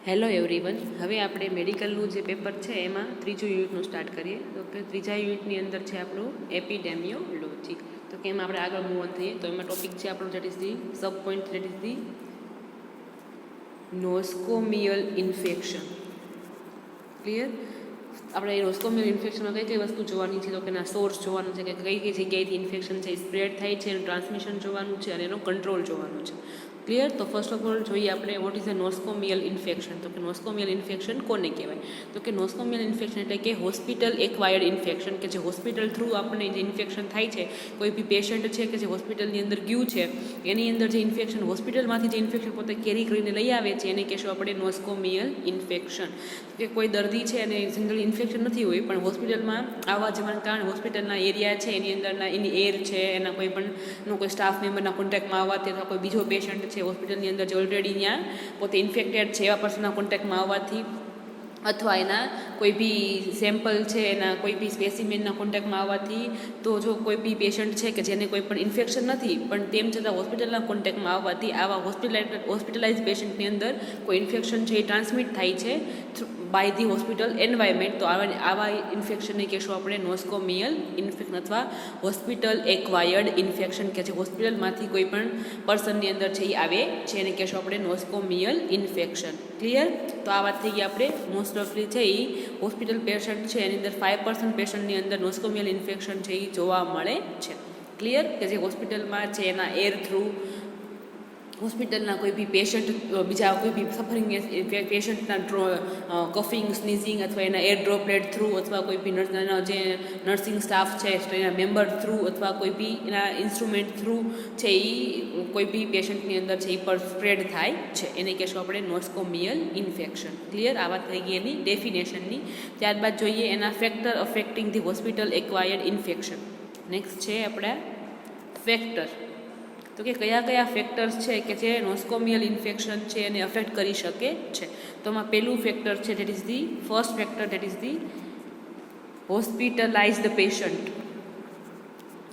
Hello everyone. હવે આપણે મેડિકલનું જે પેપર છે એમાં ત્રીજું યુનિટનું સ્ટાર્ટ કરીએ. તો કે ત્રીજા યુનિટની અંદર છે આપણું એપિડેમિયોલોજી. તો કે એમાં આપણે આગળ મૂવ ઓન થઈએ. તો એમાં ટોપિક છે આપણું that is the sub point that is the nosocomial infection. Clear? આપણે નોસ્કોમિયલ ઇન્ફેક્શનમાં કઈ કઈ વસ્તુ જોવાની છે? તો કે એના સોર્સ જોવાનું છે, કે કઈ કઈ જગ્યાએથી ઇન્ફેક્શન છે સ્પ્રેડ થાય છે, એનું ટ્રાન્સમિશન જોવાનું છે અને એનો કંટ્રોલ જોવાનું છે. ક્લિયર? તો ફર્સ્ટ ઓફ ઓલ જોઈએ આપણે વોટ ઇઝ અ નોસ્કોમિયલ ઇન્ફેક્શન. તો કે નોસ્કોમિયલ ઇન્ફેક્શન કોને કહેવાય? તો કે નોસ્કોમિયલ ઇન્ફેક્શન એટલે કે હોસ્પિટલ એક્વાયર્ડ ઇન્ફેક્શન, કે જે હોસ્પિટલ થ્રુ આપણને જે ઇન્ફેક્શન થાય છે, કોઈ બી પેશન્ટ છે કે જે હોસ્પિટલની અંદર ગયું છે એની અંદર જે ઇન્ફેક્શન હોસ્પિટલમાંથી જે ઇન્ફેક્શન પોતે કેરી કરીને લઈ આવે છે એને કહેશું આપણે નોસ્કોમિયલ ઇન્ફેક્શન. કે કોઈ દર્દી છે અને જનરલી ઇન્ફેક્શન નથી હોય પણ હોસ્પિટલમાં આવવા જવાના કારણે હોસ્પિટલના એરિયા છે એની અંદરના એની એર છે, એના કોઈ પણ કોઈ સ્ટાફ મેમ્બરના કોન્ટેક્ટમાં આવવાથી અથવા કોઈ બીજો પેશન્ટ છે હોસ્પિટલની અંદર જે ઓલરેડી ત્યાં પોતે ઇન્ફેક્ટેડ છે એવા પર્સનના કોન્ટેક્ટમાં આવવાથી, અથવા એના કોઈ બી સેમ્પલ છે એના કોઈ બી સ્પેસિમેનના કોન્ટેક્ટમાં આવવાથી, તો જો કોઈ બી પેશન્ટ છે કે જેને કોઈ પણ ઇન્ફેક્શન નથી પણ તેમ છતાં હોસ્પિટલના કોન્ટેક્ટમાં આવવાથી આવા હોસ્પિટલાઇઝ પેશન્ટની અંદર કોઈ ઇન્ફેક્શન છે એ ટ્રાન્સમિટ થાય છે બાય ધી હોસ્પિટલ એન્વાયરમેન્ટ. તો આવા ઇન્ફેક્શનને કહેશું આપણે નોસ્કોમિયલ ઇન્ફેક્શન અથવા હોસ્પિટલ એક્વાયર્ડ ઇન્ફેક્શન, કે જે હોસ્પિટલમાંથી કોઈ પણ પર્સનની અંદર છે એ આવે છે એને કહેશું આપણે નોસ્કોમિયલ ઇન્ફેક્શન. ક્લિયર? તો આ વાત થઈ ગઈ આપણે. મોસ્ટ ઓફલી છે એ હોસ્પિટલ પેશન્ટ છે એની અંદર 5% પેશન્ટની અંદર નોસ્કોમિયલ ઇન્ફેક્શન છે એ જોવા મળે છે. ક્લિયર? કે જે હોસ્પિટલમાં છે એના એર થ્રુ હોસ્પિટલના કોઈ બી પેશન્ટ, બીજા કોઈ બી સફરિંગ પેશન્ટના કફિંગ, સ્નીઝિંગ અથવા એના એર ડ્રોપલેટ થ્રુ, અથવા કોઈ બી જે નર્સિંગ સ્ટાફ છે એના મેમ્બર થ્રુ, અથવા કોઈ બી એના ઇન્સ્ટ્રુમેન્ટ થ્રુ છે એ કોઈ બી પેશન્ટની અંદર છે એ પર સ્પ્રેડ થાય છે એને કહેશું આપણે નોસ્કોમિયલ ઇન્ફેક્શન. ક્લિયર? આ વાત થઈ ગઈ એની ડેફિનેશનની. ત્યારબાદ જોઈએ એના factor affecting the hospital acquired infection. Next છે આપણા ફેક્ટર. તો કે કયા કયા ફેક્ટર્સ છે કે જે નોસ્કોમિયલ ઇન્ફેક્શન છે એને અફેક્ટ કરી શકે છે. તો આમાં પહેલું ફેક્ટર છે that is the first factor that is the hospitalised patient.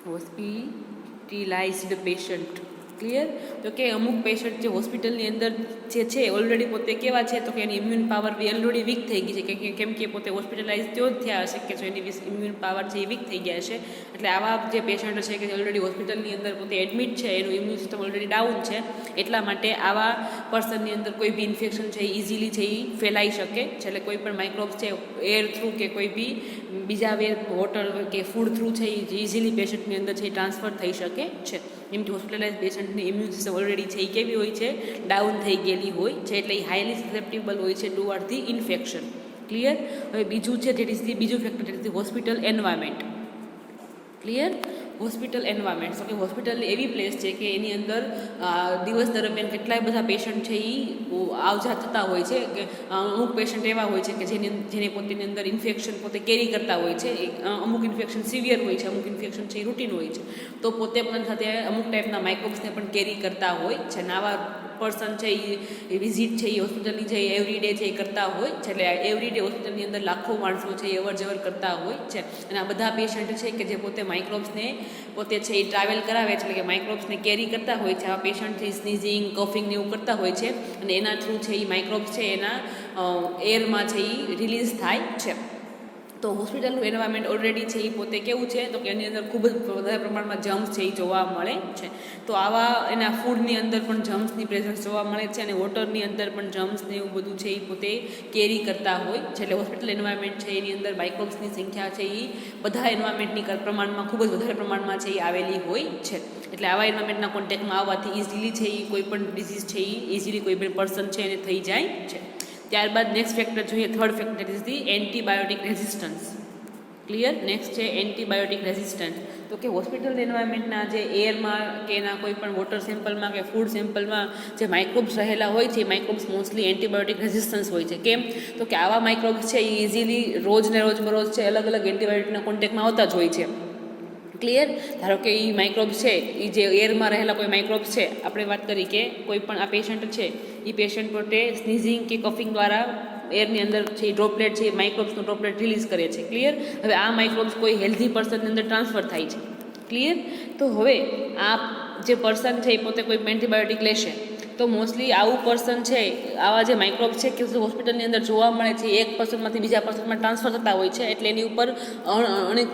Hospitalised patient. Clear? તો કે અમુક પેશન્ટ જે હોસ્પિટલની અંદર જે છે ઓલરેડી પોતે કેવા છે તો કે એની ઇમ્યુન પાવર ઓલરેડી વીક થઈ ગઈ છે, કેમ કે પોતે હોસ્પિટલાઇઝ તેઓ જ થયા હશે કે જો એની ઇમ્યુન પાવર છે એ વીક થઈ ગયા છે. એટલે આવા જે પેશન્ટ છે કે ઓલરેડી હોસ્પિટલની અંદર પોતે એડમિટ છે, એનું ઇમ્યુન સિસ્ટમ ઓલરેડી ડાઉન છે, એટલા માટે આવા પર્સનની અંદર કોઈ બી ઇન્ફેક્શન છે એ ઇઝીલી છે એ ફેલાઈ શકે છે. એટલે કોઈ પણ માઇક્રોબ્સ છે એર થ્રુ કે કોઈ બી બીજા વોટર કે ફૂડ થ્રુ છે એ ઇઝીલી પેશન્ટની અંદર છે એ ટ્રાન્સફર થઈ શકે છે. એમ કે હોસ્પિટલાઇઝ પેશન્ટની ઇમ્યુન સિસ્ટમ ઓલરેડી છે એ કેવી હોય છે? ડાઉન થઈ ગયેલી હોય છે, એટલે એ હાઈલી સસેપ્ટેબલ હોય છે ટુવર્ડ ધી ઇન્ફેક્શન. ક્લિયર? હવે બીજું છે ધેટ ઇઝ ધી બીજું factor that is the hospital environment. Clear? Hospital environment. તો કે હોસ્પિટલની એવી પ્લેસ છે કે એની અંદર દિવસ દરમિયાન કેટલાય બધા પેશન્ટ છે એ આવજા થતા હોય છે, કે અમુક પેશન્ટ એવા હોય છે કે જેને પોતાની અંદર ઇન્ફેક્શન પોતે કેરી કરતા હોય છે. અમુક ઇન્ફેક્શન સિવિયર હોય છે, અમુક ઇન્ફેક્શન છે એ રૂટીન હોય છે, તો પોતે પણ સાથે અમુક ટાઈપના માઇક્રોબ્સને પણ કેરી કરતા હોય છે. અને આવા પર્સન છે એ વિઝિટ છે એ હોસ્પિટલની છે એવરી ડે છે એ કરતા હોય છે. એટલે એવરી ડે હોસ્પિટલની અંદર લાખો માણસો છે એ અવર જવર કરતા હોય છે. અને આ બધા પેશન્ટ છે કે જે પોતે માઇક્રોબ્સને પોતે છે એ ટ્રાવેલ કરાવે છે, એટલે કે માઇક્રોબ્સને કેરી કરતા હોય છે. આવા પેશન્ટ છે સ્નીઝિંગ, કફિંગ ને એવું કરતા હોય છે, અને એના થ્રુ છે એ માઇક્રોબ્સ છે એના એરમાં છે એ રિલીઝ થાય છે. તો હોસ્પિટલનું એન્વાયરમેન્ટ ઓલરેડી છે એ પોતે કેવું છે તો કે એની અંદર ખૂબ જ વધારે પ્રમાણમાં જમ્સ છે એ જોવા મળે છે. તો આવા એના ફૂડની અંદર પણ જમ્સની પ્રેઝન્સ જોવા મળે છે, અને વોટરની અંદર પણ જમ્સ ને એવું બધું છે એ પોતે કેરી કરતા હોય છે. એટલે હોસ્પિટલ એન્વાયરમેન્ટ છે એની અંદર માઇક્રોબ્સની સંખ્યા છે એ બધા એન્વાયરમેન્ટની પ્રમાણમાં ખૂબ જ વધારે પ્રમાણમાં છે એ આવેલી હોય છે. એટલે આવા એન્વાયરમેન્ટના કોન્ટેક્ટમાં આવવાથી ઇઝીલી છે એ કોઈ પણ ડિઝીઝ છે એ ઇઝીલી કોઈ પણ પર્સન છે એને થઈ જાય છે. ત્યારબાદ નેક્સ્ટ ફેક્ટર જોઈએ, third factor is the antibiotic resistance. Clear? Next છે એન્ટીબાયોટિક રેઝિસ્ટન્સ. તો કે હોસ્પિટલ એન્વાયરમેન્ટના જે એરમાં કે એના કોઈ પણ વોટર સેમ્પલમાં કે ફૂડ સેમ્પલમાં જે માઇક્રોબ્સ રહેલા હોય છે એ માઇક્રોબ્સ મોસ્ટલી એન્ટીબાયોટિક રેઝિસ્ટન્સ હોય છે. કેમ? તો કે આવા માઇક્રોબ્સ છે એ ઇઝીલી રોજબરોજ છે અલગ અલગ એન્ટીબાયોટિકના કોન્ટેક્ટમાં આવતા જ હોય છે. ક્લિયર? ધારો કે એ માઇક્રોબ્સ છે એ જે એરમાં રહેલા કોઈ માઇક્રોબ્સ છે, આપણે વાત કરી કે કોઈ પણ આ પેશન્ટ છે એ પેશન્ટ પોતે સ્નીઝિંગ કે કફિંગ દ્વારા એરની અંદર છે ડ્રોપલેટ છે માઇક્રોબ્સનો ડ્રોપલેટ રિલીઝ કરે છે. ક્લિયર? હવે આ માઇક્રોબ્સ કોઈ હેલ્ધી પર્સનની અંદર ટ્રાન્સફર થાય છે. ક્લિયર? તો હવે આ જે પર્સન છે એ પોતે કોઈ એન્ટીબાયોટિક લેશે તો મોસ્ટલી આવું પર્સન છે, આવા જે માઇક્રોબ્સ છે કે હોસ્પિટલની અંદર જોવા મળે છે, એક પર્સનમાંથી બીજા પર્સનમાં ટ્રાન્સફર થતા હોય છે, એટલે એની ઉપર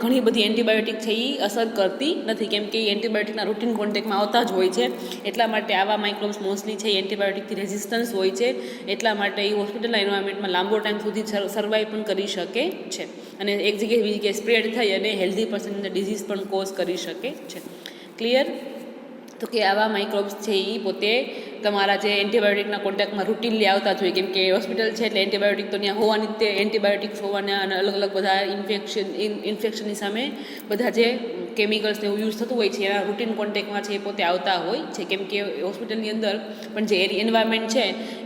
ઘણી બધી એન્ટીબાયોટિક છે એ અસર કરતી નથી, કેમ કે એ એન્ટીબાયોટિકના રૂટીન કોન્ટેક્ટમાં આવતા જ હોય છે. એટલા માટે આવા માઇક્રોબ્સ મોસ્ટલી છે એ એન્ટીબાયોટિકથી રેઝિસ્ટન્સ હોય છે, એટલા માટે એ હોસ્પિટલના એન્વાયરમેન્ટમાં લાંબો ટાઈમ સુધી સર્વાઈવ પણ કરી શકે છે, અને એક જગ્યાએ બીજી જગ્યાએ સ્પ્રેડ થઈ અને હેલ્ધી પર્સનની અંદર ડિઝીઝ પણ કોઝ કરી શકે છે. ક્લિયર? તો કે આવા માઇક્રોબ્સ છે એ પોતે તમારા જે એન્ટીબાયોટિકના કોન્ટેક્ટમાં રૂટીનલી આવતા જ હોય, કેમ કે હોસ્પિટલ છે એટલે એન્ટીબાયોટિક તો ત્યાં હોવાની જ, તે એન્ટીબાયોટિક્સ હોવાના અને અલગ અલગ બધા ઇન્ફેક્શનની સામે બધા જે કેમિકલ્સને એવું યુઝ થતું હોય છે એના રૂટીન કોન્ટેક્ટમાં છે એ પોતે આવતા હોય છે, કેમ કે હોસ્પિટલની અંદર પણ જે એન્વાયરમેન્ટ છે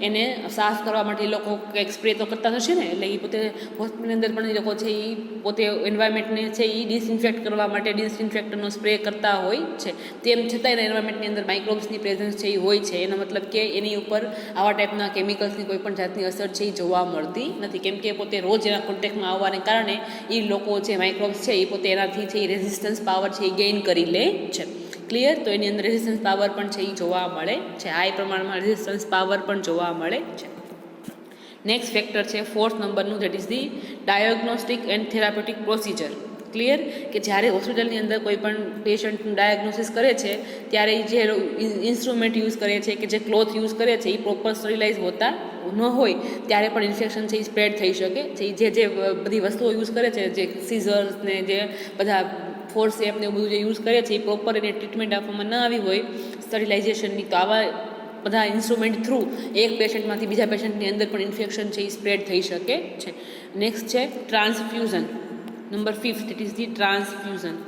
એને સાફ કરવા માટે એ લોકો કંઈક સ્પ્રે તો કરતા હશે ને, એટલે એ પોતે હોસ્પિટલની અંદર પણ એ લોકો છે એ પોતે એન્વાયરમેન્ટને છે એ ડિસઇન્ફેક્ટ કરવા માટે ડિસઇન્ફેક્ટરનો સ્પ્રે કરતા હોય છે. તેમ છતાં એના એન્વાયરમેન્ટની અંદર માઇક્રોબ્સની પ્રેઝન્સ છે એ હોય છે, એનો મતલબ કે એની ઉપર આવા ટાઈપના કેમિકલ્સની કોઈ પણ જાતની અસર છે એ જોવા મળતી નથી, કેમ કે પોતે રોજ એના કોન્ટેક્ટમાં આવવાને કારણે એ લોકો જે માઇક્રોબ્સ છે એ પોતે એનાથી છે એ રેઝિસ્ટન્સ પાવર છે એ ગેઇન કરી લે છે. ક્લિયર? તો એની અંદર રેઝિસ્ટન્સ પાવર પણ છે એ જોવા મળે છે, હાઈ પ્રમાણમાં રેઝિસ્ટન્સ પાવર પણ જોવા મળે છે. નેક્સ્ટ ફેક્ટર છે 4th નંબરનું, that is the diagnostic and therapeutic procedure. Clear? કે જ્યારે હોસ્પિટલની અંદર કોઈ પણ પેશન્ટનું ડાયગ્નોસિસ કરે છે ત્યારે જે ઇન્સ્ટ્રુમેન્ટ યુઝ કરે છે કે જે ક્લોથ યુઝ કરે છે એ પ્રોપર સ્ટરીલાઇઝ હોતા ન હોય ત્યારે પણ ઇન્ફેક્શન છે એ સ્પ્રેડ થઈ શકે છે. જે બધી વસ્તુઓ યુઝ કરે છે, જે સીઝર્સ ને જે બધા ફોર્સેપ ને એવું બધું જે યુઝ કરે છે એ પ્રોપર એને ટ્રીટમેન્ટ આપવામાં ન આવી હોય સ્ટરીલાઇઝેશનની, તો આવા બધા ઇન્સ્ટ્રુમેન્ટ થ્રુ એક પેશન્ટમાંથી બીજા પેશન્ટની અંદર પણ ઇન્ફેક્શન છે એ સ્પ્રેડ થઈ શકે છે. નેક્સ્ટ છે transfusion. Number 5th, it is the transfusion.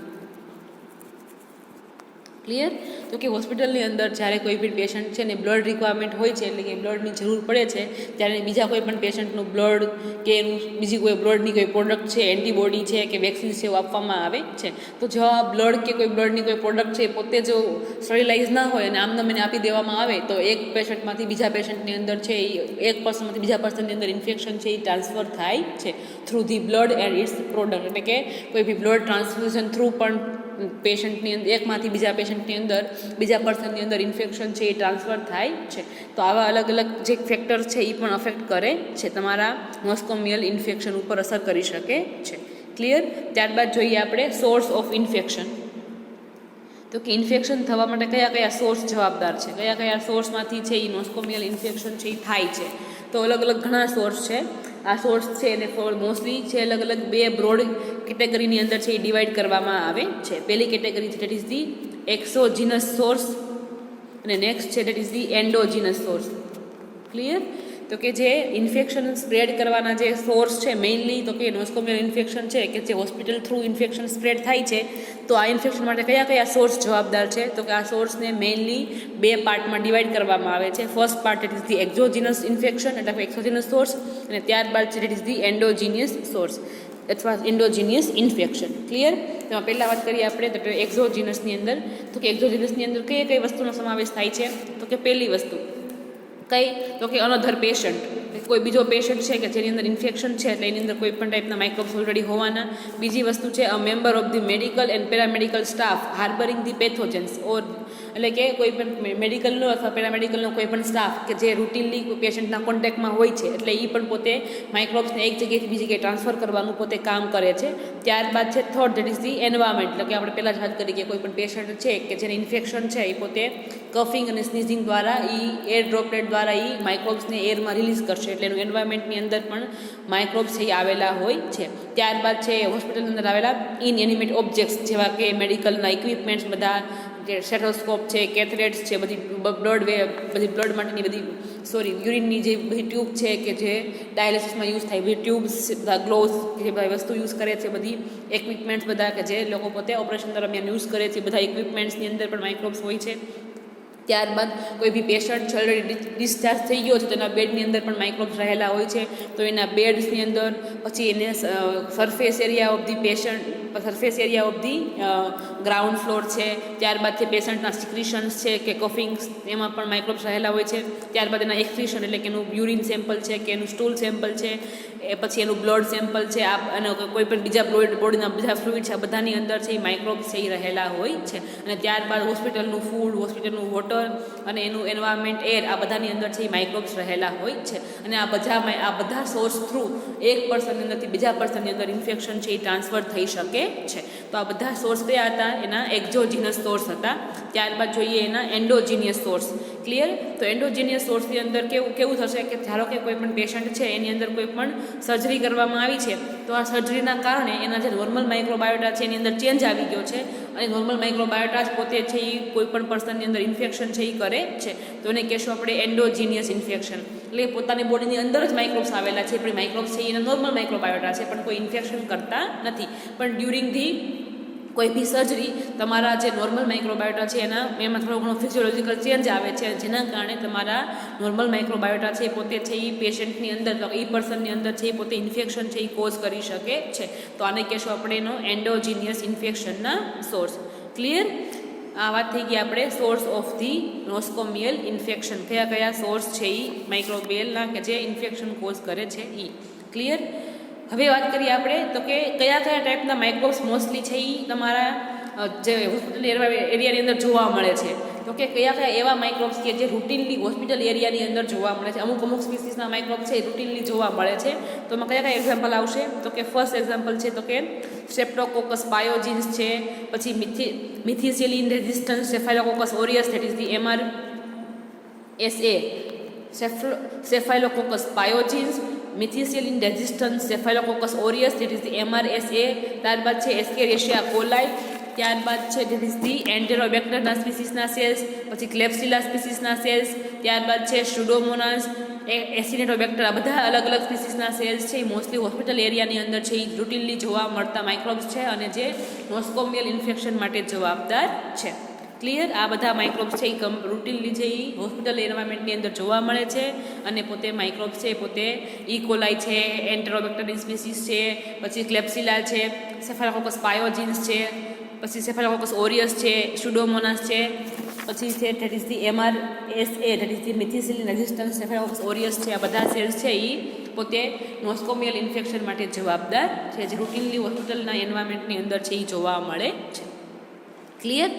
Clear? તો કે હોસ્પિટલની અંદર જ્યારે કોઈ પણ પેશન્ટ છે ને બ્લડ રિક્વાયરમેન્ટ હોય છે, એટલે કે બ્લડની જરૂર પડે છે, ત્યારે બીજા કોઈ પણ પેશન્ટનું બ્લડ કે એનું બીજી કોઈ બ્લડની કોઈ પ્રોડક્ટ છે, એન્ટીબોડી છે કે વેક્સિન છે એવું આપવામાં આવે છે. તો જો આ બ્લડ કે કોઈ બ્લડની કોઈ પ્રોડક્ટ છે પોતે જો સ્ટરીલાઇઝ ના હોય અને આમને એને આપી દેવામાં આવે તો એક પેશન્ટમાંથી બીજા પેશન્ટની અંદર છે એક પર્સનમાંથી બીજા પર્સનની અંદર ઇન્ફેક્શન છે એ ટ્રાન્સફર થાય છે through the blood and its product, એટલે કે કોઈ બી બ્લડ ટ્રાન્સફ્યુઝન થ્રુ પણ પેશન્ટની અંદર એકમાંથી બીજા પેશન્ટની અંદર બીજા પર્સનની અંદર ઇન્ફેક્શન છે એ ટ્રાન્સફર થાય છે. તો આવા અલગ અલગ જે ફેક્ટર છે એ પણ અફેક્ટ કરે છે, તમારા નોસકોમિયલ ઇન્ફેક્શન ઉપર અસર કરી શકે છે. ક્લિયર? ત્યારબાદ જોઈએ આપણે સોર્સ ઓફ ઇન્ફેક્શન. તો કે ઇન્ફેક્શન થવા માટે કયા કયા સોર્સ જવાબદાર છે, કયા કયા સોર્સમાંથી છે એ નોસકોમિયલ ઇન્ફેક્શન છે એ થાય છે. તો અલગ અલગ ઘણા સોર્સ છે. આ સોર્સ છે એને મોસ્ટલી છે અલગ અલગ બે બ્રોડ કેટેગરીની અંદર છે એ ડિવાઈડ કરવામાં આવે છે. પહેલી કેટેગરી છે that is the exogenous source અને નેક્સ્ટ છે that is the endogenous source. Clear? તો કે જે ઇન્ફેક્શન સ્પ્રેડ કરવાના જે સોર્સ છે મેઇનલી તો કે નોસકોમિયલ ઇન્ફેક્શન છે કે જે હોસ્પિટલ થ્રુ ઇન્ફેક્શન સ્પ્રેડ થાય છે, તો આ ઇન્ફેક્શન માટે કયા કયા સોર્સ જવાબદાર છે, તો કે આ સોર્સને મેઇનલી બે પાર્ટમાં ડિવાઈડ કરવામાં આવે છે. First part it is the exogenous infection એટલે કે એક્સોજીનસ સોર્સ, અને ત્યારબાદ છે it is the endogenous source અથવા એન્ડોજીનિયસ ઇન્ફેક્શન. ક્લિયર? તેમાં પહેલાં વાત કરીએ આપણે તો એક્ઝોજીનસની અંદર. તો કે એક્ઝોજીનસની અંદર કઈ કઈ વસ્તુનો સમાવેશ થાય છે, તો કે પહેલી વસ્તુ કઈ, તો કે અનધર પેશન્ટ, કોઈ બીજો પેશન્ટ છે કે જેની અંદર ઇન્ફેક્શન છે એટલે એની અંદર કોઈ પણ ટાઈપના માઇક્રોબ્સ ઓલરેડી હોવાના. બીજી વસ્તુ છે a member of the medical and paramedical staff harbouring the pathogens, or એટલે કે કોઈ પણ મેડિકલનો અથવા પેરામેડિકલનો કોઈ પણ સ્ટાફ કે જે રૂટીનલી કોઈ પેશન્ટના કોન્ટેક્ટમાં હોય છે, એટલે એ પણ પોતે માઇક્રોબ્સને એક જગ્યાએથી બીજી જગ્યાએ ટ્રાન્સફર કરવાનું પોતે કામ કરે છે. ત્યારબાદ છે third that is the environment, એટલે કે આપણે પહેલાં જ વાત કરી કે કોઈ પણ પેશન્ટ છે કે જેને ઇન્ફેક્શન છે એ પોતે કફિંગ અને સ્નીઝિંગ દ્વારા એર ડ્રોપલેટ દ્વારા એ માઇક્રોબ્સને એરમાં રિલીઝ કરશે, એટલે એનું એન્વાયરમેન્ટની અંદર પણ માઇક્રોબ્સ છે એ આવેલા હોય છે. ત્યારબાદ છે હોસ્પિટલની અંદર આવેલા ઇનએનિમેટ ઓબ્જેક્ટ્સ જેવા કે મેડિકલના ઇક્વિપમેન્ટ્સ બધા, જે સ્ટેથોસ્કોપ છે, કેથરેટ્સ છે, બધી બ્લડ માટેની બધી યુરિનની જે બધી ટ્યુબ છે કે જે ડાયાલિસિસમાં યુઝ થાય, બધી ટ્યુબ્સ, બધા ગ્લોવ્સ જે બધી વસ્તુ યુઝ કરે છે, બધી ઇક્વિપમેન્ટ્સ બધા કે જે લોકો પોતે ઓપરેશન દરમિયાન યુઝ કરે છે, બધા ઇક્વિપમેન્ટ્સની અંદર પણ માઇક્રોબ્સ હોય છે. ત્યારબાદ કોઈ બી પેશન્ટ છે ઓલરેડી ડિસ્ચાર્જ થઈ ગયો છે તો એના બેડની અંદર પણ માઇક્રોબ્સ રહેલા હોય છે, તો એના બેડ્સની અંદર પછી એને surface area of the patient surface area of the ground floor છે. ત્યારબાદ છે પેશન્ટના સિક્રિશન્સ છે કે કફિંગ્સ, એમાં પણ માઇક્રોબ્સ રહેલા હોય છે. ત્યારબાદ એના એક્સક્રીશન એટલે કે એનું યુરિન સેમ્પલ છે કે એનું સ્ટૂલ સેમ્પલ છે, એ પછી એનું બ્લડ સેમ્પલ છે, અને કોઈ પણ બીજા બોડીના બીજા ફ્લુઇડ છે, આ બધાની અંદર છે એ માઇક્રોબ્સ છે એ રહેલા હોય છે. અને ત્યારબાદ હોસ્પિટલનું ફૂડ, હોસ્પિટલનું વોટર અને એનું એન્વાયરમેન્ટ, એર, આ બધાની અંદર છે એ માઇક્રોબ્સ રહેલા હોય છે. અને આ બધા સોર્સ થ્રુ એક પર્સનની અંદરથી બીજા પર્સનની અંદર ઇન્ફેક્શન છે એ ટ્રાન્સફર થઈ શકે છે. તો આ બધા સોર્સ કયા હતા? એના એક્ઝોજીનસ સોર્સ હતા. ત્યારબાદ જોઈએ એના એન્ડોજીનિયસ સોર્સ. ક્લિયર? તો એન્ડોજીનિયસ સોર્સની અંદર કેવું થશે કે ધારો કે કોઈ પણ પેશન્ટ છે એની અંદર કોઈ પણ સર્જરી કરવામાં આવી છે, તો આ સર્જરીના કારણે એના જે નોર્મલ માઇક્રોબાયોટા છે એની અંદર ચેન્જ આવી ગયો છે, અને નોર્મલ માઇક્રોબાયોટા જ પોતે છે એ કોઈ પણ પર્સનની અંદર ઇન્ફેક્શન છે એ કરે છે. તો એને કહેશું આપણે એન્ડોજીનિયસ ઇન્ફેક્શન. એટલે પોતાની બોડીની અંદર જ માઇક્રોબ્સ આવેલા છે, પણ માઇક્રોબ્સ છે એના નોર્મલ માઇક્રોબાયોટા છે, પણ કોઈ ઇન્ફેક્શન કરતા નથી. પણ ડ્યુરિંગ ધી કોઈ બી સર્જરી તમારા જે નોર્મલ માઇક્રોબાયોટા છે એમાં થોડો ઘણો ફિઝિયોલોજીકલ ચેન્જ આવે છે, જેના કારણે તમારા નોર્મલ માઇક્રોબાયોટા છે એ પોતે છે એ પેશન્ટની અંદર, એ પર્સનની અંદર છે એ પોતે ઇન્ફેક્શન છે એ કોઝ કરી શકે છે. તો આને કહેશું આપણે એનો એન્ડોજીનિયસ ઇન્ફેક્શનના સોર્સ. ક્લિયર? આ વાત થઈ ગઈ આપણે source of the nosocomial infection. કયા સોર્સ છે એ માઇક્રોબિયલના કે જે ઇન્ફેક્શન કોઝ કરે છે એ. ક્લિયર? હવે વાત કરીએ આપણે તો કે કયા ટાઈપના માઇક્રોબ્સ મોસ્ટલી છે એ તમારા જે હોસ્પિટલ એરિયાની અંદર જોવા મળે છે. તો કે કયા એવા માઇક્રોબ્સ કે જે રૂટીનલી હોસ્પિટલ એરિયાની અંદર જોવા મળે છે. અમુક સ્પીસીસના માઇક્રોબ્સ છે એ રૂટીનલી જોવા મળે છે. તો એમાં કયા એક્ઝામ્પલ આવશે? તો કે ફર્સ્ટ એક્ઝામ્પલ છે તો કે સ્ટ્રેપ્ટોકોકસ પાયોજીન્સ છે, પછી methicillin resistance staphylococcus aureus, that is the MRSA, staphylococcus pyogenes, methicillin resistance staphylococcus aureus, that is the MRSA. ત્યારબાદ છે એસ્કેરિશિયા કોલાઈ. ત્યારબાદ છે ધેટ ઇઝ ધી એન્ટેરોબેક્ટરના સ્પીસીસના સેલ્સ, પછી ક્લેપ્સિલા સ્પીસીસના સેલ્સ. ત્યારબાદ છે સ્યુડોમોનાસ, એસિનેટોબેક્ટર. આ બધા અલગ અલગ સ્પીસીસના સેલ્સ છે એ મોસ્ટલી હોસ્પિટલ એરિયાની અંદર છે એ રૂટીનલી જોવા મળતા માઇક્રોબ્સ છે, અને જે નોસ્કોમિયલ ઇન્ફેક્શન માટે જવાબદાર છે. ક્લિયર? આ બધા માઇક્રોબ્સ છે એ રૂટીનલી છે એ હોસ્પિટલ એન્વાયરમેન્ટની અંદર જોવા મળે છે, અને પોતે માઇક્રોબ્સ છે પોતે ઇકોલાઈ છે, એન્ટેરોબેક્ટરની સ્પીસીસ છે, પછી ક્લેપ્સિલા છે, સેફાઇલોકોકસ પાયોજીન્સ છે, પછી સેફાઇલોકોકસ ઓરિયસ છે, સ્યુડોમોનાસ છે, પછી છે that is the MRSA, that is the methicillin resistance staphylococcus aureus છે. આ બધા સેલ્સ છે એ પોતે નોસ્કોમિયલ ઇન્ફેક્શન માટે જવાબદાર છે, જે રૂટીનલી હોસ્પિટલના એન્વાયરમેન્ટની અંદર છે એ જોવા મળે છે. ક્લિયર?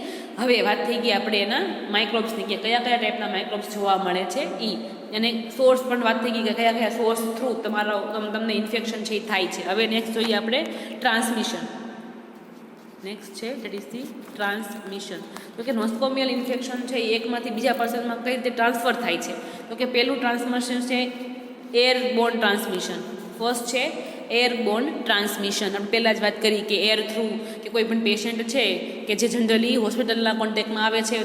હવે વાત થઈ ગઈ આપણે એના માઇક્રોબ્સની કે કયા ટાઈપના માઇક્રોબ્સ જોવા મળે છે એ, અને સોર્સ પણ વાત થઈ ગઈ કે કયા સોર્સ થ્રુ તમને ઇન્ફેક્શન છે એ થાય છે. હવે નેક્સ્ટ જોઈએ આપણે ટ્રાન્સમિશન. નેક્સ્ટ છે ધેટ ઇઝ ધી ટ્રાન્સમિશન. તો કે નોસ્કોમિયલ ઇન્ફેક્શન છે એ એકમાંથી બીજા પર્સનમાં કઈ રીતે ટ્રાન્સફર થાય છે? તો કે પહેલું ટ્રાન્સમિશન છે એરબોર્ન ટ્રાન્સમિશન. ફર્સ્ટ છે એરબોર્ન ટ્રાન્સમિશન. આપણે પહેલાં જ વાત કરી કે એર થ્રુ કે કોઈ પણ પેશન્ટ છે કે જે જનરલી હોસ્પિટલના કોન્ટેક્ટમાં આવે છે,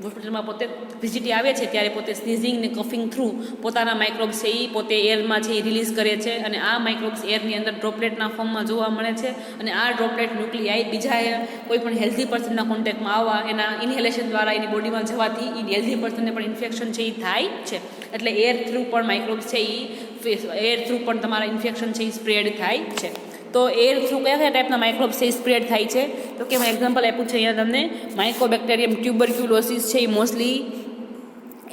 હોસ્પિટલમાં પોતે વિઝિટે આવે છે, ત્યારે પોતે સ્નીઝિંગ ને કફિંગ થ્રુ પોતાના માઇક્રોબ્સ છે એ પોતે એરમાં છે એ રિલીઝ કરે છે, અને આ માઇક્રોબ્સ એરની અંદર ડ્રોપલેટના ફોર્મમાં જોવા મળે છે, અને આ ડ્રોપલેટ ન્યુક્લિયાઈ બીજા કોઈ પણ હેલ્ધી પર્સનના કોન્ટેક્ટમાં આવવા, એના ઇન્હેલેશન દ્વારા એની બોડીમાં જવાથી એ હેલ્ધી પર્સનને પણ ઇન્ફેક્શન છે એ થાય છે. એટલે એર થ્રુ પણ માઇક્રોબ્સ છે એ એર થ્રુ પણ તમારા ઇન્ફેક્શન છે એ સ્પ્રેડ થાય છે. તો એર થ્રુ કયા ટાઈપના માઇક્રોબ્સ છે એ સ્પ્રેડ થાય છે? તો કે મેં એક્ઝામ્પલ આપ્યું છે અહીંયા તમને. માઇકોબેક્ટેરિયમ ટ્યુબરક્યુલોસિસ છે એ મોસ્ટલી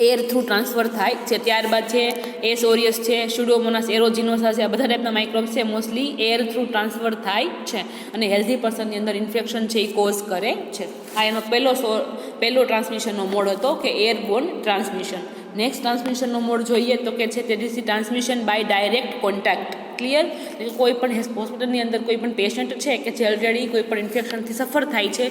એર થ્રુ ટ્રાન્સફર થાય છે. ત્યારબાદ છે એસ ઓરિયસ છે, સ્યુડોમોનાસ એરોજીનોસા છે, આ બધા ટાઈપના માઇક્રોબ્સ છે મોસ્ટલી એર થ્રુ ટ્રાન્સફર થાય છે, અને હેલ્ધી પર્સનની અંદર ઇન્ફેક્શન છે એ કોઝ કરે છે. આ એનો પહેલો ટ્રાન્સમિશનનો મોડ હતો કે એરબોર્ન ટ્રાન્સમિશન. નેક્સ્ટ ટ્રાન્સમિશનનો મોડ જોઈએ તો કે છે તે is transmission by direct contact. Clear? કોઈ પણ હોસ્પિટલની અંદર કોઈ પણ પેશન્ટ છે કે જે ઓલરેડી કોઈ પણ ઇન્ફેક્શનથી સફર થાય છે,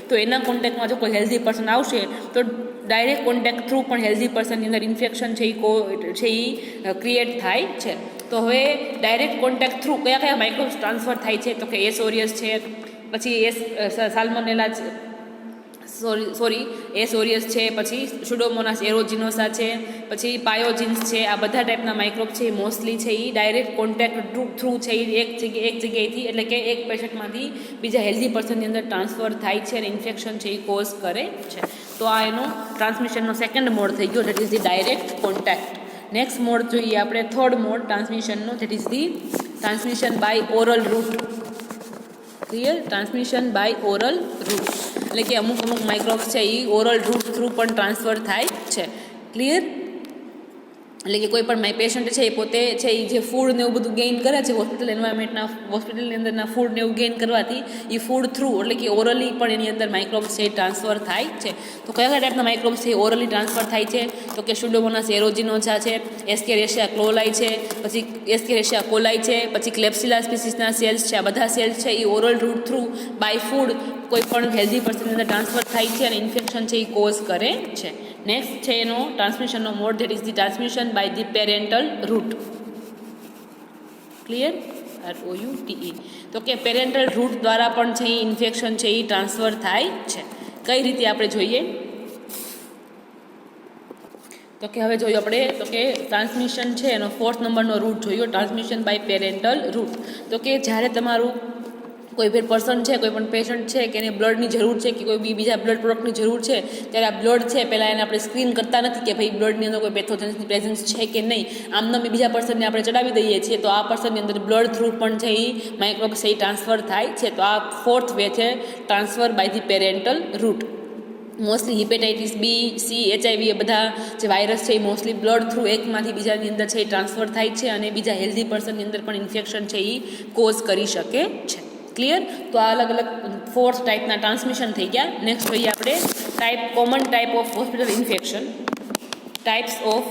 તો એના કોન્ટેક્ટમાં જો કોઈ હેલ્ધી પર્સન આવશે તો ડાયરેક્ટ કોન્ટેક્ટ થ્રુ પણ હેલ્ધી પર્સનની અંદર ઇન્ફેક્શન છે એ ક્રિએટ થાય છે. તો હવે ડાયરેક્ટ કોન્ટેક્ટ થ્રુ કયા માઇક્રોબ્સ ટ્રાન્સફર થાય છે? તો કે એસ ઓરિયસ છે, પછી સાલ્મોનેલા એસ ઓરિયસ છે, પછી સ્યુડોમોનાસ એરોજીનોસા છે, પછી પાયોજીન્સ છે. આ બધા ટાઈપના માઇક્રોબ છે મોસ્ટલી છે એ ડાયરેક્ટ કોન્ટેક્ટ થ્રુ છે એ એક જગ્યાએથી એટલે કે એક પેશન્ટમાંથી બીજા હેલ્ધી પર્સનની અંદર ટ્રાન્સફર થાય છે, અને ઇન્ફેક્શન છે એ કોઝ કરે છે. તો આ એનો ટ્રાન્સમિશનનો સેકન્ડ મોડ થઈ ગયો, that is the direct contact. Next mode જોઈએ આપણે થર્ડ મોડ ટ્રાન્સમિશનનો, that is the transmission by oral route. Clear. Transmission by oral route એટલે કે અમુક માઇક્રોબ્સ છે એ ઓરલ રૂટ થ્રુ પણ ટ્રાન્સફર થાય છે. ક્લિયર. એટલે કે કોઈ પણ પેશન્ટ છે એ પોતે છે એ જે ફૂડ ને એવું બધું ગેઇન કરે છે હોસ્પિટલની અંદરના ફૂડ ને એવું ગેઇન કરવાથી એ ફૂડ થ્રુ એટલે કે ઓરલી પણ એની અંદર માઇક્રોબ્સ છે એ ટ્રાન્સફર થાય છે. તો કયા ટાઈપના માઇક્રોબ્સ છે એ ઓરલી ટ્રાન્સફર થાય છે? તો કે સ્યુડોમોનાસ એરોજીનોસા છે, એસ્કેરેશિયા ક્લોલાઈ છે, પછી એસ્કેરેશિયા કોલાઈ છે, પછી ક્લેપ્સિલા સ્પીસીસના સેલ્સ છે. આ બધા સેલ્સ છે એ oral route through by food કોઈ પણ હેલ્ધી પર્સનની અંદર ટ્રાન્સફર થાય છે અને ઇન્ફેક્શન છે એ કોઝ કરે છે. નેક્સ્ટ છે એનો ટ્રાન્સમિશનનો mode, that is the transmission by the parenteral route. Clear. ROUTE. તો કે પેરેન્ટલ રૂટ દ્વારા પણ છે એ ઇન્ફેક્શન છે એ ટ્રાન્સફર થાય છે. કઈ રીતે આપણે જોઈએ તો કે હવે જોયું આપણે તો કે ટ્રાન્સમિશન છે એનો 4th નંબરનો રૂટ જોયો, ટ્રાન્સમિશન બાય પેરેન્ટલ રૂટ. તો કે જ્યારે તમારું કોઈ પણ પર્સન છે, કોઈ પણ પેશન્ટ છે કે એને બ્લડની જરૂર છે કે કોઈ બીજા બ્લડ પ્રોડક્ટની જરૂર છે, ત્યારે આ બ્લડ છે પહેલાં એને આપણે સ્ક્રીન કરતા નથી કે ભાઈ બ્લડની અંદર કોઈ પેથોજન્સની પ્રેઝન્સ છે કે નહીં. આમને બીજા પર્સનને આપણે ચડાવી દઈએ છીએ તો આ પર્સનની અંદર બ્લડ થ્રુ પણ છે એ માઇક્રોબ્સ એ ટ્રાન્સફર થાય છે. તો આ 4th વે છે transfer by the parenteral route. Mostly hepatitis B, C, HIV એ બધા જે વાયરસ છે એ મોસ્ટલી બ્લડ થ્રુ એકમાંથી બીજાની અંદર છે એ ટ્રાન્સફર થાય છે અને બીજા હેલ્ધી પર્સનની અંદર પણ ઇન્ફેક્શન છે એ કોઝ કરી શકે છે. ક્લિયર. તો આ અલગ અલગ 4th ટાઈપના ટ્રાન્સમિશન થઈ ગયા. નેક્સ્ટ જોઈએ આપણે common type of hospital infection, types of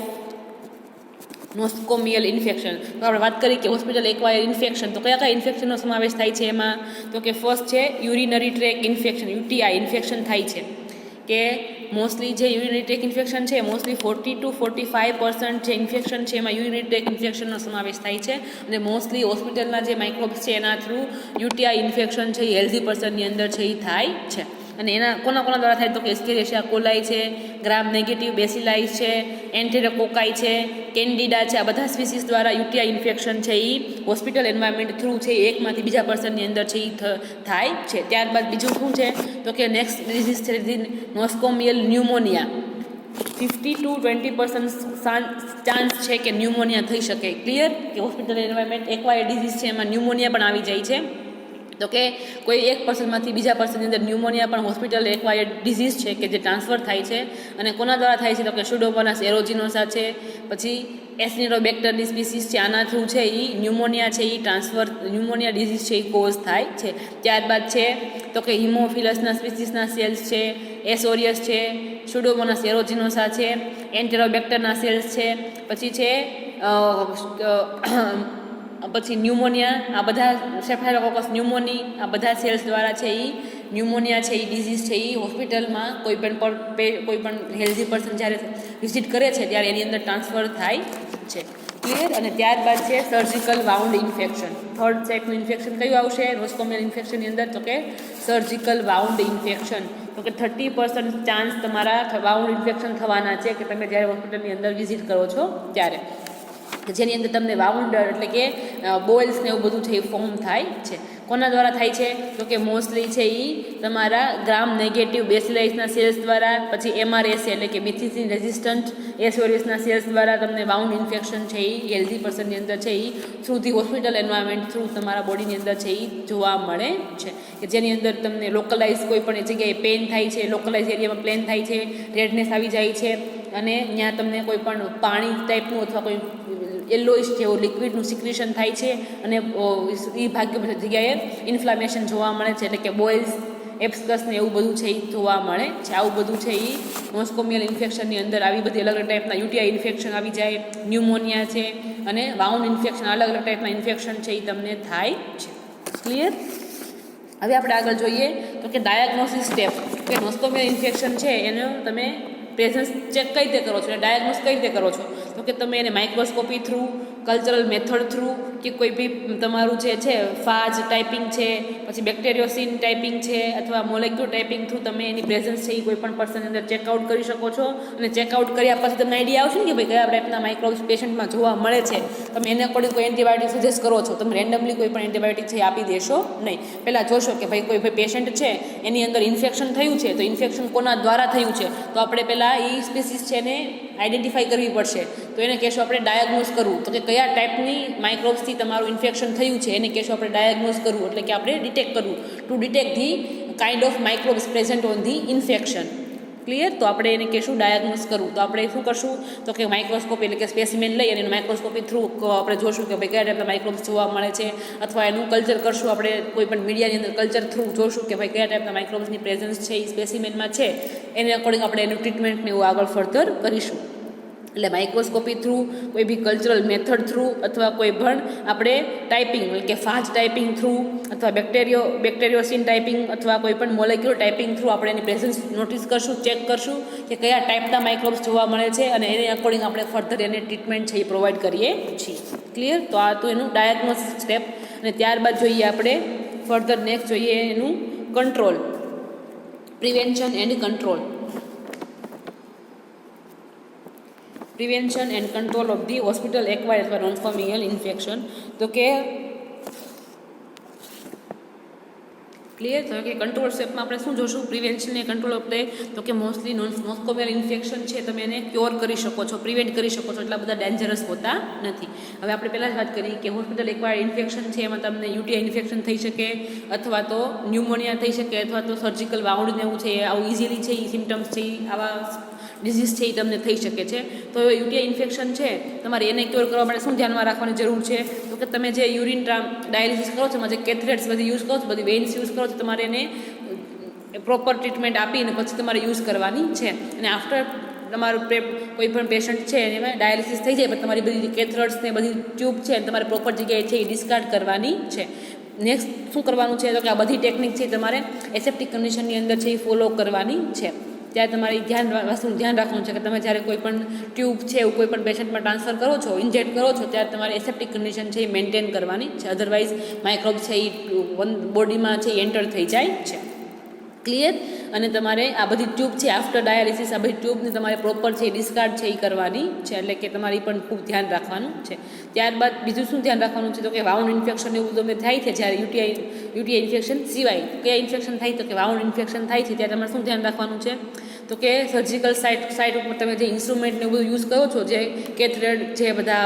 nosocomial infection. તો આપણે વાત કરી કે હોસ્પિટલ એક્વાયર ઇન્ફેક્શન, તો કયા ઇન્ફેક્શનનો સમાવેશ થાય છે એમાં? તો કે ફર્સ્ટ છે urinary track infection, UTI infection થાય છે. કે મોસ્ટલી જે યુરિનરી ટ્રેક ઇન્ફેક્શન છે મોસ્ટલી 40 to 45% જે ઇન્ફેક્શન છે એમાં યુરિનરી ટ્રેક ઇન્ફેક્શનનો સમાવેશ થાય છે અને મોસ્ટલી હોસ્પિટલના જે માઇક્રોબ્સ છે એના થ્રુ UTI ઇન્ફેક્શન છે એ હેલ્ધી પર્સનની અંદર છે એ થાય છે. અને એના કોના દ્વારા થાય તો કે એસ્કેરેશિયા કોલાઈ છે, ગ્રામ નેગેટિવ બેસિલાઇસ છે, એન્ટેરોકોકાઈ છે, કેન્ડિડા છે. આ બધા સ્પીસીસ દ્વારા UTI ઇન્ફેક્શન છે એ હોસ્પિટલ એન્વાયરમેન્ટ થ્રુ છે એકમાંથી બીજા પર્સનની અંદર છે એ થાય છે. ત્યારબાદ બીજું શું છે તો કે નેક્સ્ટ ડિઝીઝ છે નોસકોમિયલ ન્યુમોનિયા. 50 to 20% ચાન્સ છે કે ન્યુમોનિયા થઈ શકે. ક્લિયર. કે હોસ્પિટલ એન્વાયરમેન્ટ એક્વાયર ડિઝીઝ છે એમાં ન્યુમોનિયા પણ આવી જાય છે. તો કે કોઈ એક પર્સનમાંથી બીજા પર્સનની અંદર ન્યુમોનિયા પણ હોસ્પિટલ એક્વાયર્ડ ડિઝીઝ છે કે જે ટ્રાન્સફર થાય છે. અને કોના દ્વારા થાય છે તો કે સ્યુડોમોનાસ એરોજીનોસા છે, પછી એસ્નિરોબેક્ટરની સ્પીસીસ છે આના થ્રુ છે એ ન્યુમોનિયા છે એ ન્યુમોનિયા ડિઝીઝ છે એ કોઝ થાય છે. ત્યારબાદ છે તો કે હિમોફિલસના સ્પીસીસના સેલ્સ છે, એસોરિયસ છે, સ્યુડોમોનાસ એરોજીનોસા છે, એન્ટેરોબેક્ટરના સેલ્સ છે, પછી છે પછી ન્યુમોનિયા. આ બધા સ્ટેફાઇલોકોકસ ન્યુમોની આ બધા સેલ્સ દ્વારા છે એ ન્યુમોનિયા છે એ ડિઝીઝ છે એ હોસ્પિટલમાં કોઈ પણ હેલ્ધી પર્સન જ્યારે વિઝિટ કરે છે ત્યારે એની અંદર ટ્રાન્સફર થાય છે. ક્લિયર. અને ત્યારબાદ છે સર્જિકલ વાઉન્ડ ઇન્ફેક્શન. 3rd ટાઈપનું ઇન્ફેક્શન કયું આવશે નોસકોમિયલ ઇન્ફેક્શનની અંદર? તો કે સર્જિકલ વાઉન્ડ ઇન્ફેક્શન. તો કે 30% ચાન્સ તમારા વાઉન્ડ ઇન્ફેક્શન થવાના છે કે તમે જ્યારે હોસ્પિટલની અંદર વિઝિટ કરો છો ત્યારે, જેની અંદર તમને વાઉન્ડ એટલે કે બોઇલ્સ ને એવું બધું છે એ ફોર્મ થાય છે. કોના દ્વારા થાય છે તો કે મોસ્ટલી છે એ તમારા ગ્રામ નેગેટિવ બેસિલાઇસના સેલ્સ દ્વારા, પછી MRSA એટલે કે મિથિસિન રેઝિસ્ટન્ટ એસોરિયસના સેલ્સ દ્વારા તમને વાઉન્ડ ઇન્ફેક્શન છે એ હેલ્ધી પર્સનની અંદર છે એ through the hospital environment through તમારા બોડીની અંદર છે એ જોવા મળે છે. કે જેની અંદર તમને લોકલાઇઝ કોઈ પણ જગ્યાએ પેઇન થાય છે, લોકલાઇઝ એરિયામાં પ્લેન થાય છે, રેડનેસ આવી જાય છે અને ત્યાં તમને કોઈ પણ પાણી ટાઈપનું અથવા કોઈ યલોઇશ જેવું લિક્વિડનું સિક્રેશન થાય છે અને એ ભાગ્ય જગ્યાએ ઇન્ફ્લામેશન જોવા મળે છે. એટલે કે બોઇલ્સ, એબ્સકસ ને એવું બધું છે એ જોવા મળે છે. આવું બધું છે એ નોસકોમિયલ ઇન્ફેક્શનની અંદર આવી બધી અલગ અલગ ટાઈપના UTI ઇન્ફેક્શન આવી જાય, ન્યુમોનિયા છે અને વાઉન્ડ ઇન્ફેક્શન, અલગ અલગ ટાઈપના ઇન્ફેક્શન છે એ તમને થાય છે. ક્લિયર. હવે આપણે આગળ જોઈએ તો કે ડાયગ્નોસિસ સ્ટેપ. કે નોસકોમિયલ ઇન્ફેક્શન છે એનો તમે પ્રેઝન્સ ચેક કઈ રીતે કરો છો, ડાયગ્નોસ કઈ રીતે કરો છો? તો કે તમે એને microscopy through, cultural method through કે કોઈ બી તમારું જે છે ફાજ ટાઈપિંગ છે, પછી બેક્ટેરિયોસિન ટાઈપિંગ છે અથવા મોલેક્યુલ ટાઈપિંગ થ્રુ તમે એની પ્રેઝન્સ છે એ કોઈ પણ પર્સનની અંદર ચેકઆઉટ કરી શકો છો. અને ચેકઆઉટ કર્યા પછી તમને આઈડિયા આવશે ને કે ભાઈ કયા ટાઈપના માઇક્રોબ્સ પેશન્ટમાં જોવા મળે છે. તમે એને અકોર્ડિંગ કોઈ એન્ટીબાયોટિક સજેસ્ટ કરો છો. તમે રેન્ડમલી કોઈ પણ એન્ટીબાયોટિક છે આપી દેશો નહીં. પહેલાં જોશો કે ભાઈ કોઈ પેશન્ટ છે એની અંદર ઇન્ફેક્શન થયું છે તો ઇન્ફેક્શન કોના દ્વારા થયું છે, તો આપણે પહેલાં એ સ્પીસીસ છે એને આઈડેન્ટિફાઈ કરવી પડશે. તો એને કહેશું આપણે ડાયગ્નોઝ કરવું. તો કે કયા ટાઈપની માઇક્રોબ્સથી તમારું ઇન્ફેક્શન થયું છે એને કહેશું આપણે ડાયગ્નોઝ કરવું, એટલે કે આપણે ડિટેક્ટ કરવું. To detect the kind of microbes present on the infection. Clear? તો આપણે એને કહેશું ડાયગ્નોઝ કરવું. તો આપણે શું કરશું? તો કે માઇક્રોસ્કોપી એટલે કે સ્પેસિમેન લઈ અને માઇક્રોસ્કોપી થ્રુ આપણે જોશું કે ભાઈ કયા ટાઈપના માઇક્રોબ્સ જોવા મળે છે, અથવા એનું કલ્ચર કરશું. આપણે કોઈ પણ મીડિયાની અંદર કલ્ચર થ્રુ જોશું કે ભાઈ કયા ટાઈપના માઇક્રોબ્સની પ્રેઝન્સ છે એ સ્પેસિમેનમાં છે. એને અકોર્ડિંગ આપણે એનું ટ્રીટમેન્ટને એવું આગળ ફર્ધર કરીશું. એટલે માઇક્રોસ્કોપી થ્રુ, કોઈ બી કલ્ચરલ મેથડ થ્રુ, અથવા કોઈ પણ આપણે ટાઈપિંગ એટલે કે ફાસ્ટ ટાઈપિંગ થ્રુ, અથવા બેક્ટેરિયોસિન ટાઈપિંગ, અથવા કોઈ પણ મોલેક્યુલર ટાઈપિંગ થ્રુ આપણે એની પ્રેઝન્સ નોટિસ કરશું, ચેક કરશું કે કયા ટાઈપના માઇક્રોબ્સ જોવા મળે છે, અને એને અકોર્ડિંગ આપણે ફર્ધર એને ટ્રીટમેન્ટ છે એ પ્રોવાઈડ કરીએ છીએ. ક્લિયર? તો આ તો એનું ડાયગ્નોસિસ સ્ટેપ. અને ત્યારબાદ જોઈએ આપણે ફર્ધર નેક્સ્ટ જોઈએ એનું control, prevention and control. Prevention and control of the hospital acquired અથવા નોનફોમિયલ ઇન્ફેક્શન. તો કે ક્લિયર? તો કે કંટ્રોલ સ્ટેપમાં આપણે શું જોશું? પ્રિવેન્શન અને કંટ્રોલ આપણે તો કે મોસ્ટલી નોનફોમિયલ ઇન્ફેક્શન છે તમે એને ક્યોર કરી શકો છો, પ્રિવેન્ટ કરી શકો છો, એટલા બધા ડેન્જરસ હોતા નથી. હવે આપણે પહેલાં જ વાત કરી કે હોસ્પિટલ એક્વાયર્ડ ઇન્ફેક્શન છે એમાં તમને યુટીઆઈ ઇન્ફેક્શન થઈ શકે, અથવા તો ન્યુમોનિયા થઈ શકે, અથવા તો સર્જિકલ વાઉન્ડ ને એવું છે આવું ઇઝીલી છે એ સિમ્ટમ્સ છે આવા ડિઝીઝ છે એ તમને થઈ શકે છે. તો યુટીઆઈ ઇન્ફેક્શન છે તમારે એને ક્યોર કરવા માટે શું ધ્યાનમાં રાખવાની જરૂર છે? તો કે તમે જે યુરિન ડાયાલિસિસ કરો છો, એમાં જે કેથરેટ્સ બધી યુઝ કરો છો, બધી વેન્સ યુઝ કરો છો, તમારે એને પ્રોપર ટ્રીટમેન્ટ આપીને પછી તમારે યુઝ કરવાની છે. અને આફ્ટર તમારું કોઈ પણ પેશન્ટ છે એમાં ડાયાલિસિસ થઈ જાય પણ તમારી બધી કેથરેટ્સ ને બધી ટ્યુબ છે તમારે પ્રોપર જગ્યાએ છે એ ડિસ્કાર્ડ કરવાની છે. નેક્સ્ટ શું કરવાનું છે? તો કે આ બધી ટેકનિક છે તમારે એસેપ્ટિક કન્ડિશનની અંદર છે એ ફોલો કરવાની છે. ત્યારે તમારે વસ્તુનું ધ્યાન રાખવાનું છે કે તમે જ્યારે કોઈ પણ ટ્યુબ છે એવું કોઈ પણ પેશન્ટમાં ટ્રાન્સફર કરો છો, ઇન્જેક્ટ કરો છો, ત્યારે તમારે એસેપ્ટિક કન્ડિશન છે એ મેન્ટેન કરવાની છે. અધરવાઇઝ માઇક્રોબ છે એ બોડીમાં છે એ એન્ટર થઈ જાય છે. ક્લિયર? અને તમારે આ બધી ટ્યુબ છે આફ્ટર ડાયાલિસિસ આ બધી ટ્યુબની તમારે પ્રોપર છે ડિસ્કાર્ડ છે એ કરવાની છે, એટલે કે તમારે એ પણ ખૂબ ધ્યાન રાખવાનું છે. ત્યારબાદ બીજું શું ધ્યાન રાખવાનું છે? તો કે વાઉન્ડ ઇન્ફેક્શન એવું તમને થાય છે જ્યારે યુટીઆઈ ઇન્ફેક્શન સિવાય કયા ઇન્ફેક્શન થાય? તો કે વાઉન્ડ ઇન્ફેક્શન થાય છે ત્યારે તમારે શું ધ્યાન રાખવાનું છે? તો કે સર્જિકલ સાઇટ ઉપર તમે જે ઇન્સ્ટ્રુમેન્ટને એવું બધું યુઝ કરો છો, જે કેથરેટ, જે બધા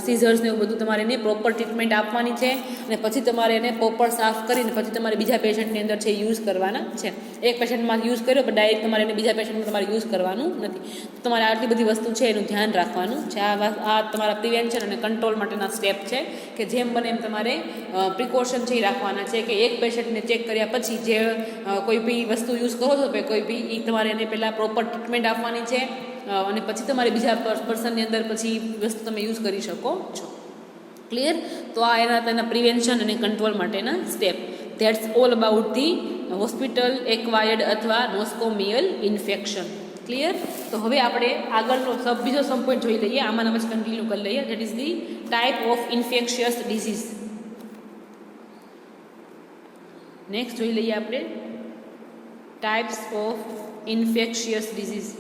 સીઝર્સ ને એવું બધું તમારે એને પ્રોપર ટ્રીટમેન્ટ આપવાની છે, અને પછી તમારે એને પ્રોપર સાફ કરીને પછી તમારે બીજા પેશન્ટની અંદર છે યુઝ કરવાના છે. એક પેશન્ટમાં યુઝ કર્યો પણ ડાયરેક્ટ તમારે એને બીજા પેશન્ટમાં તમારે યુઝ કરવાનું નથી. તમારે આટલી બધી વસ્તુ છે એનું ધ્યાન રાખવાનું છે. આ તમારા પ્રિવેન્શન અને કંટ્રોલ માટેના સ્ટેપ છે કે જેમ બને એમ તમારે પ્રિકોશન છે એ રાખવાના છે કે એક પેશન્ટને ચેક કર્યા પછી જે કોઈ બી વસ્તુ યુઝ કરો છો કોઈ બી એ તમારે એને પહેલાં પ્રોપર ટ્રીટમેન્ટ આપવાની છે, અને પછી તમારે બીજા પર્સનની અંદર પછી વસ્તુ તમે યુઝ કરી શકો છો. ક્લિયર? તો આ એના પ્રિવેન્શન અને કંટ્રોલ માટેના step. That's all about the hospital acquired અથવા નોસકોમિયલ ઇન્ફેક્શન. ક્લિયર? તો હવે આપણે આગળનો બીજો સબ પોઈન્ટ જોઈ લઈએ, આમાં જ કન્ટિન્યુ કરી લઈએ. That is the type of infectious disease. Next જોઈ લઈએ આપણે types of infectious disease.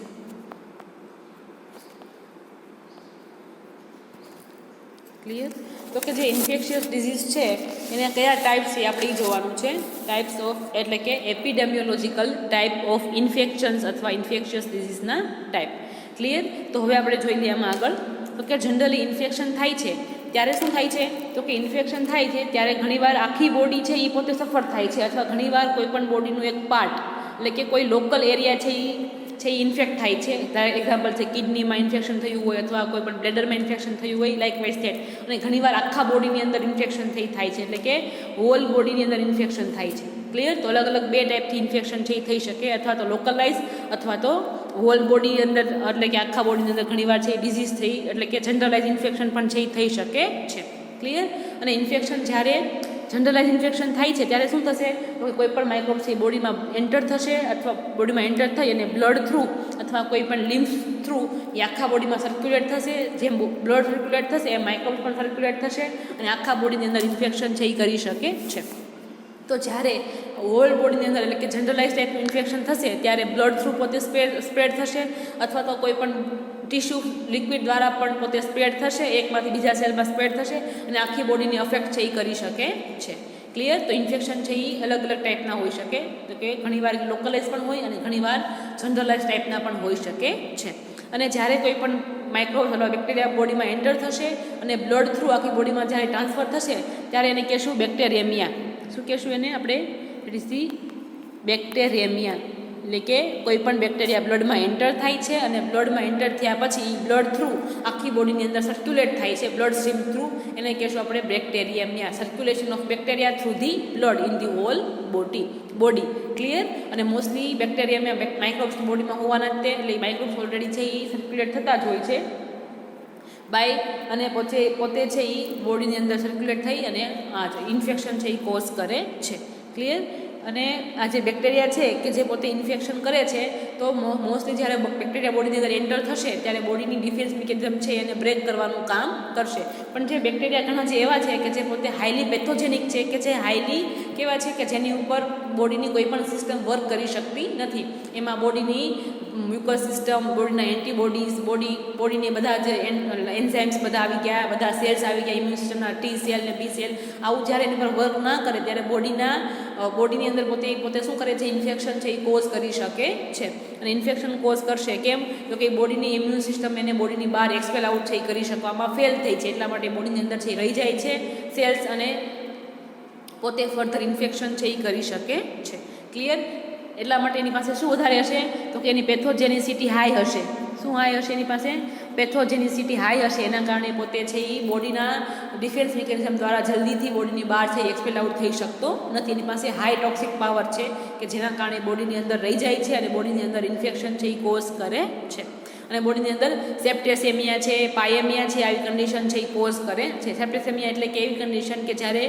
Clear? તો કે જે ઇન્ફેક્શિયસ ડિઝીઝ છે એને કયા ટાઈપ છે આપણે એ જોવાનું છે. ટાઈપ્સ ઓફ એટલે કે એપિડેમિયોલોજીકલ ટાઈપ ઓફ ઇન્ફેક્શન્સ અથવા ઇન્ફેક્શિયસ ડિઝીઝના ટાઈપ. ક્લિયર? તો હવે આપણે જોઈ લઈએ આમાં આગળ. તો કે જનરલી ઇન્ફેક્શન થાય છે ત્યારે શું થાય છે? તો કે ઇન્ફેક્શન થાય છે ત્યારે ઘણીવાર આખી બોડી છે એ પોતે સફર થાય છે, અથવા ઘણીવાર કોઈ પણ બોડીનું એક પાર્ટ એટલે કે કોઈ લોકલ એરિયા છે એ ઇન્ફેક્ટ થાય છે. એક્ઝામ્પલ છે કિડનીમાં ઇન્ફેક્શન થયું હોય, અથવા કોઈ પણ બ્લેડરમાં ઇન્ફેક્શન થયું હોય, લાઇકવાઇઝ ધેટ. અને ઘણીવાર આખા બોડીની અંદર ઇન્ફેક્શન થાય છે, એટલે કે હોલ બોડીની અંદર ઇન્ફેક્શન થાય છે. ક્લિયર? તો અલગ અલગ બે ટાઈપથી ઇન્ફેક્શન છે એ થઈ શકે, અથવા તો લોકલાઇઝ અથવા તો હોલ બોડી અંદર એટલે કે આખા બોડીની અંદર ઘણીવાર છે ડિઝીઝ થઈ એટલે કે જનરલાઇઝ ઇન્ફેક્શન પણ છે એ થઈ શકે છે. ક્લિયર? અને ઇન્ફેક્શન જ્યારે જનરલાઇઝ ઇન્ફેક્શન થાય છે ત્યારે શું થશે? તો કોઈ પણ માઇક્રોબ છે બોડીમાં એન્ટર થશે, અથવા બોડીમાં એન્ટર થઈ અને બ્લડ થ્રુ અથવા કોઈ પણ લિમ્ફ થ્રુ એ આખા બોડીમાં સર્ક્યુલેટ થશે. જેમ બ્લડ સર્ક્યુલેટ થશે એમ માઇક્રોબ પણ સર્ક્યુલેટ થશે, અને આખા બોડીની અંદર ઇન્ફેક્શન છે એ કરી શકે છે. તો જ્યારે હોલ બોડીની અંદર એટલે કે જનરલાઇઝ ટાઈપનું ઇન્ફેક્શન થશે ત્યારે બ્લડ થ્રુ પોતે સ્પ્રેડ થશે, અથવા તો કોઈ પણ ટિશ્યુ લિક્વિડ દ્વારા પણ પોતે સ્પ્રેડ થશે, એકમાંથી બીજા સેલમાં સ્પ્રેડ થશે અને આખી બોડીને અફેક્ટ છે એ કરી શકે છે. ક્લિયર? તો ઇન્ફેક્શન છે એ અલગ અલગ ટાઈપના હોઈ શકે, તો કે ઘણીવાર લોકલાઇઝ પણ હોય અને ઘણીવાર જનરલાઇઝ ટાઈપના પણ હોઈ શકે છે. અને જ્યારે કોઈ પણ માઇક્રોબ્સ અથવા બેક્ટેરિયા બોડીમાં એન્ટર થશે અને બ્લડ થ્રુ આખી બોડીમાં જ્યારે ટ્રાન્સફર થશે ત્યારે એને કહેશું બેક્ટેરિયમિયા. શું કહેશું એને આપણે? It is the bacteraemia. એટલે કે કોઈ પણ બેક્ટેરિયા બ્લડમાં એન્ટર થાય છે અને બ્લડમાં એન્ટર થયા પછી બ્લડ થ્રુ આખી બોડીની અંદર સર્ક્યુલેટ થાય છે, બ્લડ સ્ટ્રીમ થ્રુ, એને કહેશું આપણે bacteraemia. Circulation of bacteria through the blood in the whole body. Clear? અને મોસ્ટલી બેક્ટેરિયામાં માઇક્રોબ્સ બોડીમાં હોવાના જ તે, એટલે માઇક્રોબ્સ ઓલરેડી છે એ સર્ક્યુલેટ થતા જ હોય છે બાય, અને પોતે છે એ બોડીની અંદર સર્ક્યુલેટ થઈ અને આ ઇન્ફેક્શન છે એ કોઝ કરે છે. ક્લિયર? અને આ જે બેક્ટેરિયા છે કે જે પોતે ઇન્ફેક્શન કરે છે, તો મોસ્ટલી જ્યારે બેક્ટેરિયા બોડીની અંદર એન્ટર થશે ત્યારે બોડીની ડિફેન્સ મિકેનિઝમ છે એને બ્રેક કરવાનું કામ કરશે. પણ જે બેક્ટેરિયા ઘણા જે એવા છે કે જે પોતે હાઈલી પેથોજેનિક છે, કે જે હાઈલી કેવા છે કે જેની ઉપર બોડીની કોઈ પણ સિસ્ટમ વર્ક કરી શકતી નથી. એમાં બોડીની મ્યુકસ સિસ્ટમ, બોડીના એન્ટીબોડીઝ, બોડીની બધા જે એન્ઝાઇમ્સ બધા આવી ગયા, બધા સેલ્સ આવી ગયા, ઇમ્યુન સિસ્ટમના ટી સેલ ને બી સેલ, આવું જ્યારે એની પર વર્ક ના કરે ત્યારે બોડીની અંદર પોતે શું કરે છે? ઇન્ફેક્શન છે એ કોઝ કરી શકે છે. અને ઇન્ફેક્શન કોઝ કરશે કેમ? તો કે બોડીની ઇમ્યુન સિસ્ટમ એને બોડીની બહાર એક્સપેલ આઉટ છે એ કરી શકવામાં ફેલ થઈ છે, એટલા માટે બોડીની અંદર છે રહી જાય છે સેલ્સ અને પોતે ફર્ધર ઇન્ફેક્શન છે એ કરી શકે છે. ક્લિયર? એટલા માટે એની પાસે શું વધારે હશે? તો કે એની પેથોજેનિસિટી હાઈ હશે. શું હાઈ હશે એની પાસે? પેથોજેનિસિટી હાઈ હશે. એના કારણે પોતે છે એ બોડીના ડિફેન્સ મિકેનિઝમ દ્વારા જલ્દીથી બોડીની બહાર છે એક્સપેલ આઉટ થઈ શકતો નથી. એની પાસે હાઈ ટોક્સિક પાવર છે કે જેના કારણે બોડીની અંદર રહી જાય છે અને બોડીની અંદર ઇન્ફેક્શન છે એ કોઝ કરે છે. અને બોડીની અંદર સેપ્ટેસેમિયા છે, પાયેમિયા છે, આવી કન્ડિશન છે એ કોઝ કરે છે. સેપ્ટેસેમિયા એટલે કે એવી કન્ડિશન કે જ્યારે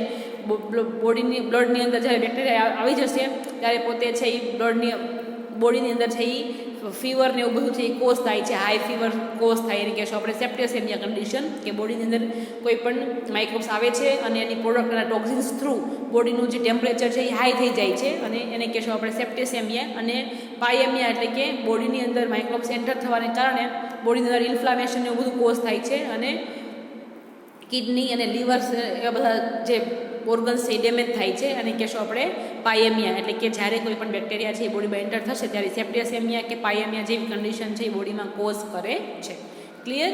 બ્લડની અંદર જ્યારે બેક્ટેરિયા આવી જશે ત્યારે પોતે છે એ બોડીની અંદર છે એ ફીવર ને એવું બધું છે એ કોઝ થાય છે, હાઈ ફીવર કોઝ થાય. એને કહેશું આપણે સેપ્ટેસેમિયા કન્ડિશન, કે બોડીની અંદર કોઈ પણ માઇક્રોબ્સ આવે છે અને એની પ્રોડક્ટના ટોક્સિન્સ થ્રુ બોડીનું જે ટેમ્પરેચર છે એ હાઈ થઈ જાય છે અને એને કહેશું આપણે સેપ્ટેસેમિયા. અને પાયેમિયા એટલે કે બોડીની અંદર માઇક્રોબ્સ એન્ટર થવાને કારણે બોડીની અંદર ઇન્ફ્લામેશન એવું બધું કોઝ થાય છે અને કિડની અને લીવર એવા બધા જે ઓર્ગન્સ છે એ ડેમેજ થાય છે અને કહેશું આપણે પાયેમિયા. એટલે કે જ્યારે કોઈ પણ બેક્ટેરિયા છે એ બોડીમાં એન્ટર થશે ત્યારે સેપ્ટેસેમિયા કે પાયેમિયા જેવી કન્ડિશન છે એ બોડીમાં કોઝ કરે છે. ક્લિયર?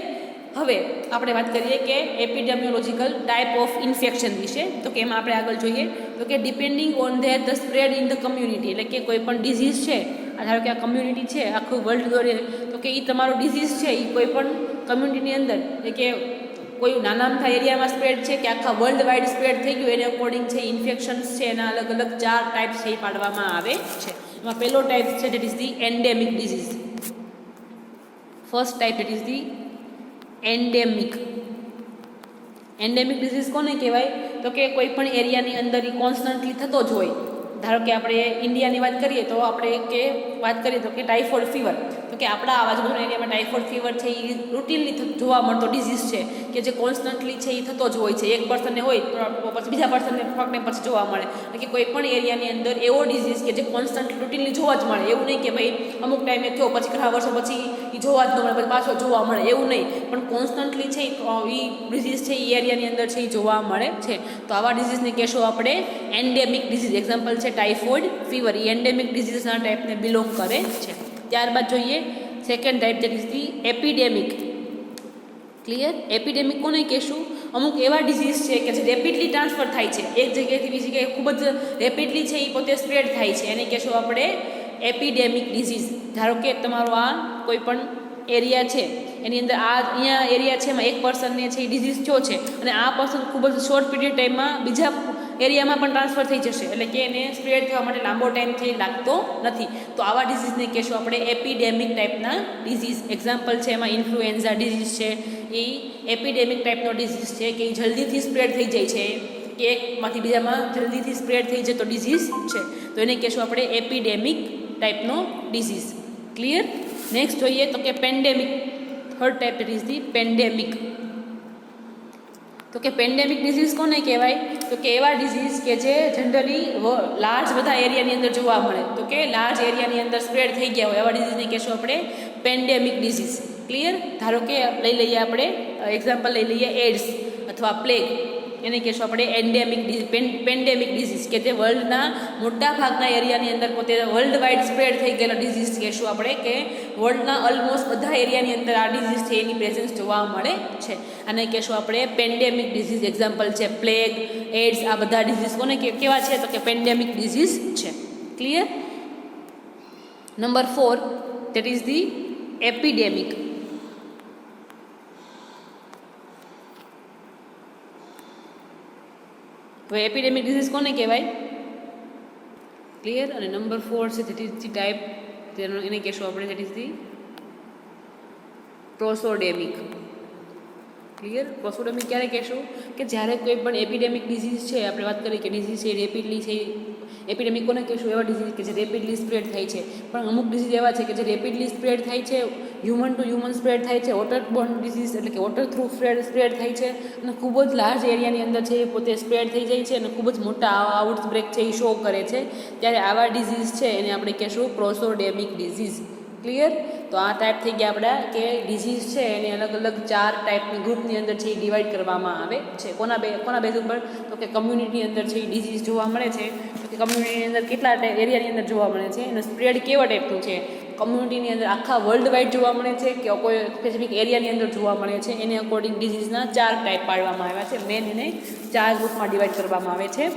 હવે આપણે વાત કરીએ કે એપિડેમિયોલોજીકલ ટાઈપ ઓફ ઇન્ફેક્શન વિશે. તો કે એમાં આપણે આગળ જોઈએ તો કે depending on the spread in the community, એટલે કે કોઈ પણ ડિઝીઝ છે, ધારો કે આ કમ્યુનિટી છે આખું વર્લ્ડ દોરે, તો કે એ તમારો ડિઝીઝ છે એ કોઈ પણ કમ્યુનિટીની અંદર, એટલે કે કોઈ નાના અમથા એરિયામાં સ્પ્રેડ છે કે આખા વર્લ્ડ વાઇડ સ્પ્રેડ થઈ ગયું, એને અકોર્ડિંગ છે ઇન્ફેક્શન્સ છે એના અલગ અલગ 4 ટાઈપ્સ છે એ પાડવામાં આવે છે. એમાં પહેલો ટાઈપ છે that is the endemic disease. First type that is the endemic. Endemic disease કોને કહેવાય? તો કે કોઈ પણ એરિયાની અંદર એ કોન્સ્ટન્ટલી થતો જ હોય. ધારો કે આપણે ઇન્ડિયાની વાત કરીએ તો આપણે વાત કરીએ તો કે ટાઇફોઇડ ફીવર, તો કે આપણા આજુબાજુના એરિયામાં ટાઇફોઇડ ફીવર છે એ રૂટીનલી જોવા મળતો ડિઝીઝ છે કે જે કોન્સ્ટન્ટલી છે એ થતો જ હોય છે. એક પર્સનને હોય તો પછી બીજા પર્સનને ફક્ત પછી જોવા મળે. એટલે કે કોઈ પણ એરિયાની અંદર એવો ડિઝીઝ કે જે કોન્સ્ટન્ટ રૂટીનલી જોવા જ મળે, એવું નહીં કે ભાઈ અમુક ટાઈમે થયો પછી ઘણા વર્ષો પછી એ જોવા જ ન મળે પછી પાછો જોવા મળે, એવું નહીં. પણ કોન્સ્ટન્ટલી છે એ ડિઝીઝ છે એ એરિયાની અંદર છે એ જોવા મળે છે. તો આવા ડિઝીઝને કહેશું આપણે એન્ડેમિક ડિઝીઝ. એક્ઝામ્પલ છે ટાઇફોઇડ ફીવર, એ એન્ડેમિક ડિઝીઝના ટાઈપને બિલોંગ કરે છે. ત્યારબાદ જોઈએ second type that is the epidemic. Clear? Epidemic કોને કહેશું? અમુક એવા ડિઝીઝ છે કે જે રેપિડલી ટ્રાન્સફર થાય છે, એક જગ્યાએથી બીજી જગ્યાએ ખૂબ જ રેપિડલી છે એ પોતે સ્પ્રેડ થાય છે, એને કહેશું આપણે એપિડેમિક ડિઝીઝ. ધારો કે તમારો આ કોઈ પણ એરિયા છે એની અંદર અહીંયા એરિયા છે એમાં એક પર્સનને છે એ ડિઝીઝ થયો છે અને આ પર્સન ખૂબ જ શોર્ટ પીરિયડ ટાઈમમાં બીજા એરિયામાં પણ ટ્રાન્સફર થઈ જશે, એટલે કે એને સ્પ્રેડ થવા માટે લાંબો ટાઈમ છે લાગતો નથી. તો આવા ડિઝીઝને કહેશું આપણે એપિડેમિક ટાઈપના ડિઝીઝ. એક્ઝામ્પલ છે એમાં ઇન્ફ્લુએન્ઝા ડિઝીઝ છે, એ એપિડેમિક ટાઈપનો ડિઝીઝ છે કે એ જલ્દીથી સ્પ્રેડ થઈ જાય છે, કે એકમાંથી બીજામાં જલ્દીથી સ્પ્રેડ થઈ જતો ડિઝીઝ છે, તો એને કહેશું આપણે એપિડેમિક ટાઈપનો ડિઝીઝ. ક્લિયર? નેક્સ્ટ જોઈએ તો કે pandemic. Third type is the pandemic. તો કે પેન્ડેમિક ડિઝીઝ કોને કહેવાય? તો કે એવા ડિઝીઝ કે જે જનરલી લાર્જ બધા એરિયાની અંદર જોવા મળે, તો કે લાર્જ એરિયાની અંદર સ્પ્રેડ થઈ ગયા હોય એવા ડિઝીઝને કહેશું આપણે પેન્ડેમિક ડિઝીઝ. ક્લિયર? ધારો કે લઈ લઈએ આપણે એક્ઝામ્પલ લઈ લઈએ એડ્સ અથવા પ્લેગ. એને કહેશું આપણે એન્ડેમિક પેન્ડેમિક ડિઝીઝ, કે જે વર્લ્ડના મોટા ભાગના એરિયાની અંદર પોતે વર્લ્ડ વાઇડ સ્પ્રેડ થઈ ગયેલો ડિઝીઝ કહેશું આપણે, કે વર્લ્ડના ઓલમોસ્ટ બધા એરિયાની અંદર આ ડિઝીઝ છે એની પ્રેઝન્સ જોવા મળે છે. અને કહેશું આપણે પેન્ડેમિક ડિઝીઝ. એક્ઝામ્પલ છે પ્લેગ, એડ્સ, આ બધા ડિઝીઝ કોને કેવા છે તો કે પેન્ડેમિક ડિઝીઝ છે. Clear? Number 4 that is the epidemic. હવે એપિડેમિક ડિઝીઝ કોને કહેવાય? ક્લિયર? અને નંબર 4 છે that is the ટાઈપ, એને કહેશું આપણે that is the પ્રોસોડેમિક. ક્લિયર? પ્રોસોડેમિક ક્યારે કહેશું? કે જ્યારે કોઈ પણ એપિડેમિક ડિઝીઝ છે, આપણે વાત કરીએ કે ડિઝીઝ છે રેપિડલી છે, એપિડેમિક કોને કહેશું? એવા ડિઝીઝ કે જે રેપિડલી સ્પ્રેડ થાય છે. પણ અમુક ડિઝીઝ એવા છે કે જે રેપિડલી સ્પ્રેડ થાય છે, હ્યુમન ટુ હ્યુમન સ્પ્રેડ થાય છે, વોટરબોર્ન ડિઝીઝ એટલે કે વોટર થ્રુ સ્પ્રેડ થાય છે, અને ખૂબ જ લાર્જ એરિયાની અંદર છે એ પોતે સ્પ્રેડ થઈ જાય છે, અને ખૂબ જ મોટા આઉટબ્રેક છે એ શો કરે છે. ત્યારે આવા ડિઝીઝ છે એને આપણે કહેશું પ્રોસોડેમિક ડિઝીઝ. ક્લિયર? તો આ ટાઈપ થઈ ગયા આપણા કે ડિઝીઝ છે એને અલગ અલગ 4 ટાઈપની ગ્રુપની અંદર છે એ ડિવાઈડ કરવામાં આવે છે. કોના બેઝ ઉપર? તો કે કમ્યુનિટી અંદર છે એ ડિઝીઝ જોવા મળે છે. તો કે કમ્યુનિટીની અંદર કેટલા એરિયાની અંદર જોવા મળે છે, એનો સ્પ્રેડ કેવા ટાઈપનું છે, કમ્યુનિટીની અંદર આખા વર્લ્ડ વાઇડ જોવા મળે છે કે કોઈ સ્પેસિફિક એરિયાની અંદર જોવા મળે છે, એને અકોર્ડિંગ ડિઝીઝના 4 ટાઈપ પાડવામાં આવ્યા છે. મેન એને 4 ગ્રુપમાં ડિવાઈડ કરવામાં આવે છે.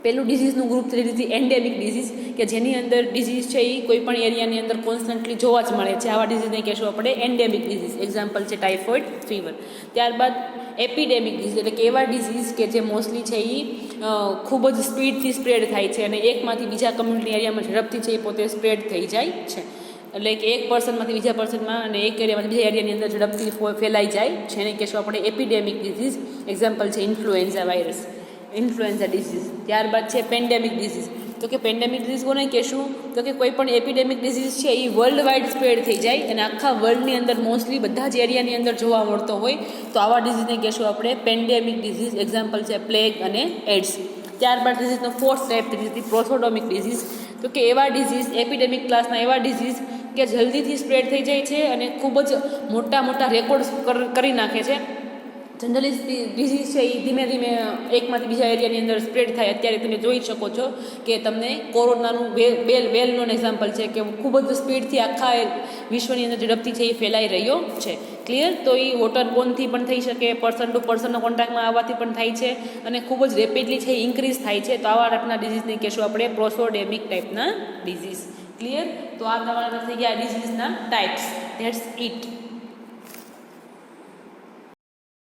પહેલું ડિઝીઝનું ગ્રુપ છે એન્ડેમિક ડિઝીઝ, કે જેની અંદર ડિઝીઝ છે એ કોઈ પણ એરિયાની અંદર કોન્સ્ટન્ટલી જોવા જ મળે છે. આવા ડિઝીઝને કહેશું આપણે એન્ડેમિક ડિઝીઝ. એક્ઝામ્પલ છે ટાઇફોઇડ ફીવર. ત્યારબાદ એપિડેમિક ડિઝીઝ એટલે કે એવા ડિઝીઝ કે જે મોસ્ટલી છે એ ખૂબ જ સ્પીડથી સ્પ્રેડ થાય છે અને એકમાંથી બીજા કમ્યુનિટી એરિયામાં ઝડપથી છે એ પોતે સ્પ્રેડ થઈ જાય છે. એટલે કે એક પર્સનમાંથી બીજા પર્સનમાં અને એક એરિયામાંથી બીજા એરિયાની અંદર ઝડપથી ફેલાઈ જાય છે, એને કહેશું આપણે એપિડેમિક ડિઝીઝ. એક્ઝામ્પલ છે ઇન્ફ્લુએન્ઝા વાયરસ, ઇન્ફ્લુએન્ઝા ડિઝીઝ. ત્યારબાદ છે પેન્ડેમિક ડિઝીઝ. તો કે પેન્ડેમિક ડિઝીઝ કોને કહેશું? તો કે કોઈ પણ એપિડેમિક ડિઝીઝ છે એ વર્લ્ડ વાઇડ સ્પ્રેડ થઈ જાય અને આખા વર્લ્ડની અંદર મોસ્ટલી બધા જ એરિયાની અંદર જોવા મળતો હોય, તો આવા ડિઝીઝને કહેશું આપણે પેન્ડેમિક ડિઝીઝ. એક્ઝામ્પલ છે પ્લેગ અને એડ્સ. ત્યારબાદ ડિઝીઝનો 4th ટાઈપ ડિઝીઝ પ્રોસોડોમિક ડિઝીઝ. તો કે એવા ડિઝીઝ એપિડેમિક ક્લાસના એવા ડિઝીઝ કે જલ્દીથી સ્પ્રેડ થઈ જાય છે અને ખૂબ જ મોટા રેકોર્ડ્સ કરી નાખે છે. જનરલી ડિઝીઝ છે એ ધીમે ધીમે એકમાંથી બીજા એરિયાની અંદર સ્પ્રેડ થાય. અત્યારે તમે જોઈ શકો છો કે તમને કોરોનાનું વેલ નોન એક્ઝામ્પલ છે કે ખૂબ જ સ્પીડથી આખા વિશ્વની અંદર ઝડપથી છે એ ફેલાઈ રહ્યો છે. ક્લિયર? તો એ વોટરબોર્નથી પણ થઈ શકે, પર્સન ટુ પર્સનના કોન્ટેક્ટમાં આવવાથી પણ થાય છે અને ખૂબ જ રેપિડલી છે ઇન્ક્રીઝ થાય છે. તો આવા ટાઈપના ડિઝીઝને કહેશું આપણે પ્રોસોડેમિક ટાઈપના ડિઝીઝ. ક્લિયર? તો આ તમારા થઈ ગયા ડિઝીઝના ટાઈપ્સ. That's it.